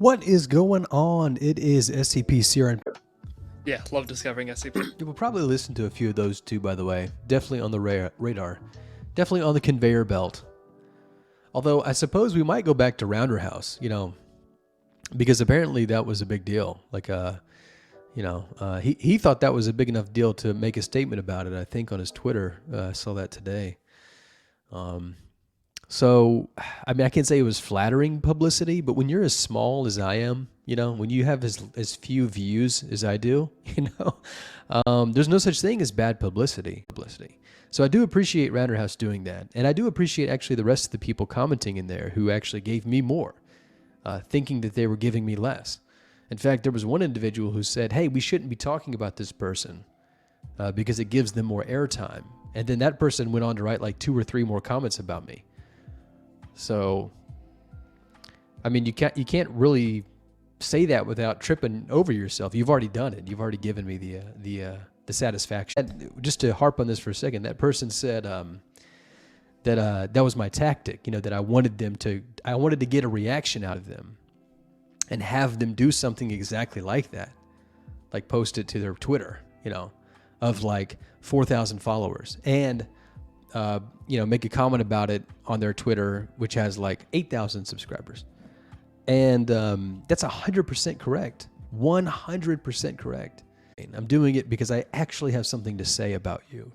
What is going on? It is SCPCRNP. Yeah, love discovering SCP. You will probably listen to a few of those too, by the way. Definitely on the radar. Definitely on the conveyor belt. Although I suppose we might go back to Rounderhouse, you know, because apparently that was a big deal. Like, he thought that was a big enough deal to make a statement about it, I think, on his Twitter. I saw that today. So, I mean, I can't say it was flattering publicity, but when you're as small as I am, you know, when you have as few views as I do, you know, there's no such thing as bad publicity. So I do appreciate Rounderhouse doing that. And I do appreciate actually the rest of the people commenting in there who actually gave me more, thinking that they were giving me less. In fact, there was one individual who said, hey, we shouldn't be talking about this person because it gives them more airtime. And then that person went on to write like 2 or 3 more comments about me. So, I mean, you can't really say that without tripping over yourself. You've already done it. You've already given me the satisfaction. And just to harp on this for a second, that person said that was my tactic. You know, that I wanted to get a reaction out of them and have them do something exactly like that, like post it to their Twitter, you know, of like 4,000 followers and. You know, make a comment about it on their Twitter, which has like 8,000 subscribers. And that's 100% correct. 100% correct. I'm doing it because I actually have something to say about you,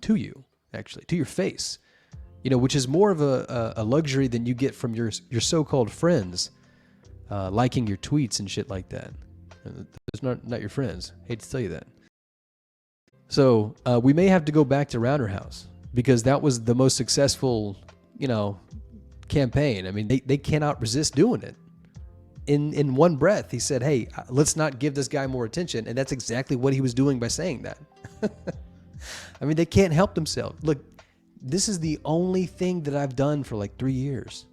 actually, to your face. You know, which is more of a luxury than you get from your so-called friends liking your tweets and shit like that. It's not your friends. Hate to tell you that. So we may have to go back to Rounderhouse. Because that was the most successful, you know, campaign. I mean, they cannot resist doing it. In one breath, he said, hey, let's not give this guy more attention. And that's exactly what he was doing by saying that. I mean, they can't help themselves. Look, this is the only thing that I've done for like 3 years.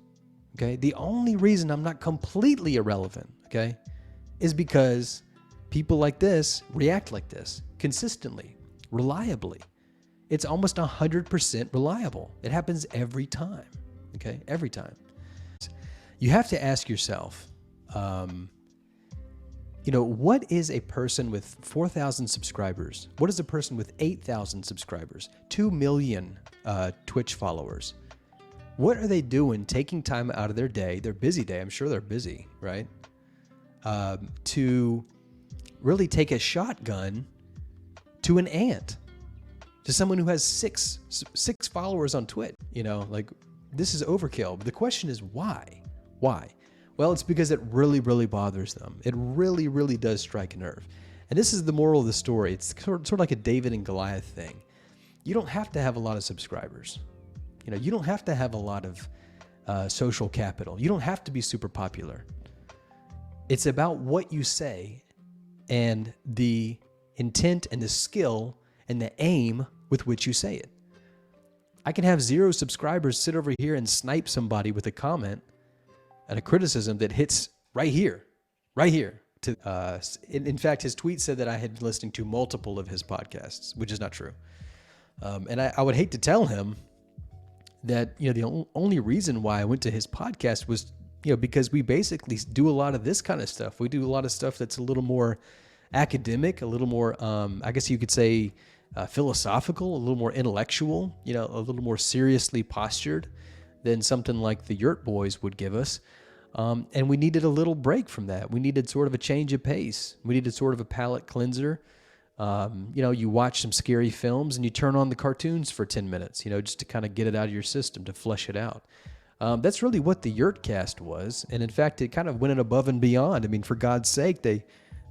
Okay? The only reason I'm not completely irrelevant, okay, is because people like this react like this consistently, reliably. It's almost 100% reliable. It happens every time, okay? Every time. You have to ask yourself, you know, what is a person with 4,000 subscribers? What is a person with 8,000 subscribers? 2 million Twitch followers? What are they doing taking time out of their day, their busy day, I'm sure they're busy, right? To really take a shotgun to an ant? To someone who has six followers on Twitch, you know, like this is overkill. But the question is why? Why? Well, it's because it really, really bothers them. It really, really does strike a nerve. And this is the moral of the story. It's sort of like a David and Goliath thing. You don't have to have a lot of subscribers. You know, you don't have to have a lot of social capital. You don't have to be super popular. It's about what you say and the intent and the skill and the aim with which you say it. I can have 0 subscribers sit over here and snipe somebody with a comment and a criticism that hits right here. In fact, his tweet said that I had been listening to multiple of his podcasts, which is not true. And I would hate to tell him that, you know, the only reason why I went to his podcast was, you know, because we basically do a lot of this kind of stuff. We do a lot of stuff that's a little more academic, a little more, I guess you could say, philosophical, a little more intellectual, you know, a little more seriously postured than something like the Yurt Boys would give us. And we needed a little break from that. We needed sort of a change of pace. We needed sort of a palate cleanser. You know, you watch some scary films and you turn on the cartoons for 10 minutes, you know, just to kind of get it out of your system, to flush it out. That's really what the Yurtcast was. And in fact, it kind of went above and beyond. I mean, for God's sake, they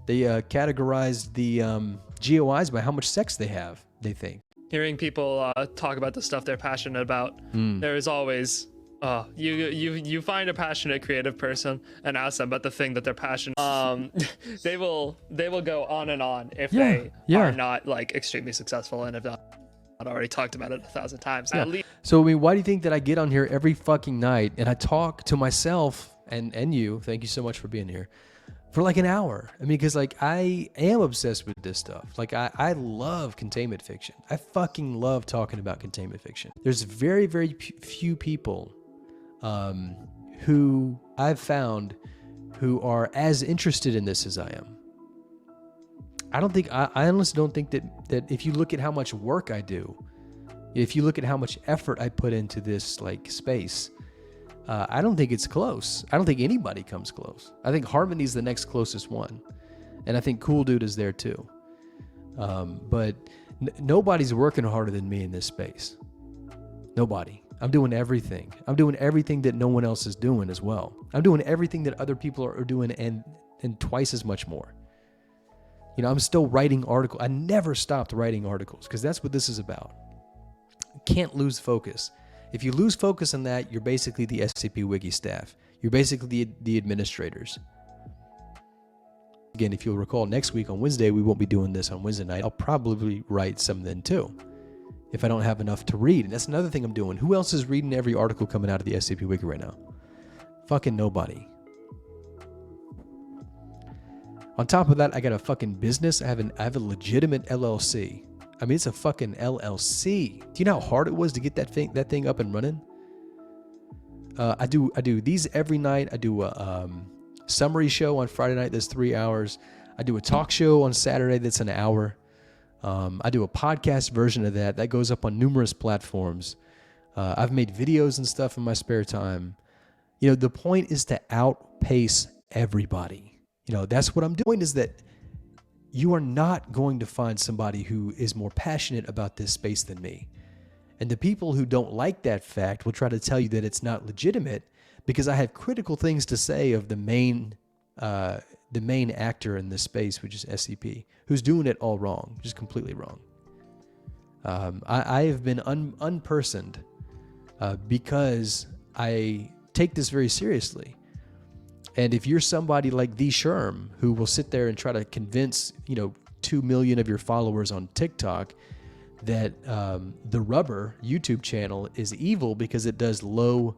categorized the GOIs by how much sex they have, they think. Hearing people talk about the stuff they're passionate about, there is always, you find a passionate creative person and ask them about the thing that they're passionate. They will go on and on if they are not like extremely successful and have not already talked about it 1,000 times. Yeah. At least. So I mean, why do you think that I get on here every fucking night and I talk to myself and you? Thank you so much for being here. For like an hour. I mean, because like I am obsessed with this stuff. Like I love containment fiction. I fucking love talking about containment fiction. There's very, very few people who I've found who are as interested in this as I am. I honestly don't think that if you look at how much work I do, if you look at how much effort I put into this like space, I don't think it's close. I don't think anybody comes close. I think Harmony's the next closest one. And I think Cool Dude is there too. But nobody's working harder than me in this space. Nobody. I'm doing everything. I'm doing everything that no one else is doing as well. I'm doing everything that other people are doing and twice as much more. You know, I'm still writing articles. I never stopped writing articles because that's what this is about. Can't lose focus. If you lose focus on that, you're basically the SCP Wiki staff. You're basically the administrators. Again, if you'll recall, next week on Wednesday, we won't be doing this on Wednesday night. I'll probably write some then too, if I don't have enough to read. And that's another thing I'm doing. Who else is reading every article coming out of the SCP Wiki right now? Fucking nobody. On top of that, I got a fucking business. I have a legitimate LLC. I mean, it's a fucking LLC. Do you know how hard it was to get that thing up and running? I do these every night. I do a summary show on Friday night that's 3 hours. I do a talk show on Saturday that's an hour. I do a podcast version of that goes up on numerous platforms. I've made videos and stuff in my spare time. You know, the point is to outpace everybody. You know, that's what I'm doing. The point is that you are not going to find somebody who is more passionate about this space than me. And the people who don't like that fact will try to tell you that it's not legitimate because I have critical things to say of the main actor in this space, which is SCP, who's doing it all wrong, just completely wrong. I have been unpersoned because I take this very seriously. And if you're somebody like TheeSherm, who will sit there and try to convince, 2 million of your followers on TikTok that the Rubber YouTube channel is evil because it does low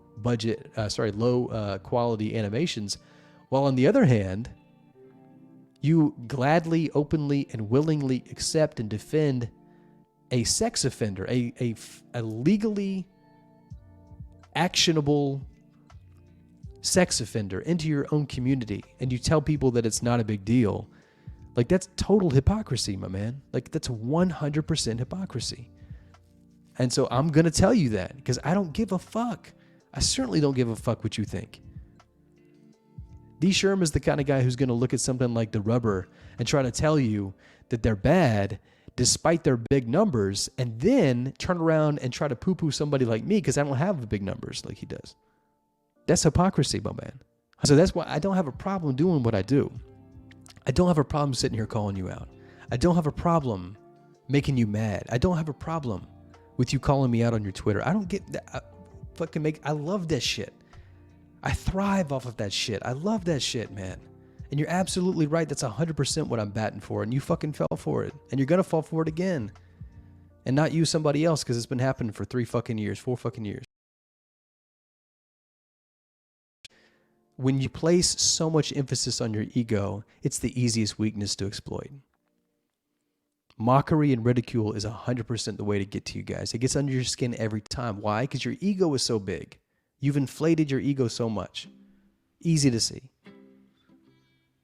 quality animations, while on the other hand, you gladly, openly, and willingly accept and defend a sex offender, a legally actionable sex offender into your own community, and you tell people that it's not a big deal. Like, that's total hypocrisy, my man. Like, that's 100% hypocrisy. And so I'm going to tell you that because I don't give a fuck. I certainly don't give a fuck what you think. TheeSherm is the kind of guy who's going to look at something like the Rubber and try to tell you that they're bad despite their big numbers, and then turn around and try to poo-poo somebody like me because I don't have the big numbers like he does. That's hypocrisy, my man. So that's why I don't have a problem doing what I do. I don't have a problem sitting here calling you out. I don't have a problem making you mad. I don't have a problem with you calling me out on your Twitter. I don't get that. I love that shit. I thrive off of that shit. I love that shit, man. And you're absolutely right. That's 100% what I'm batting for. And you fucking fell for it. And you're going to fall for it again. And not you, somebody else, because it's been happening for 4 fucking years. When you place so much emphasis on your ego, it's the easiest weakness to exploit. Mockery and ridicule is 100% the way to get to you guys. It gets under your skin every time. Why? Because your ego is so big. You've inflated your ego so much. Easy to see.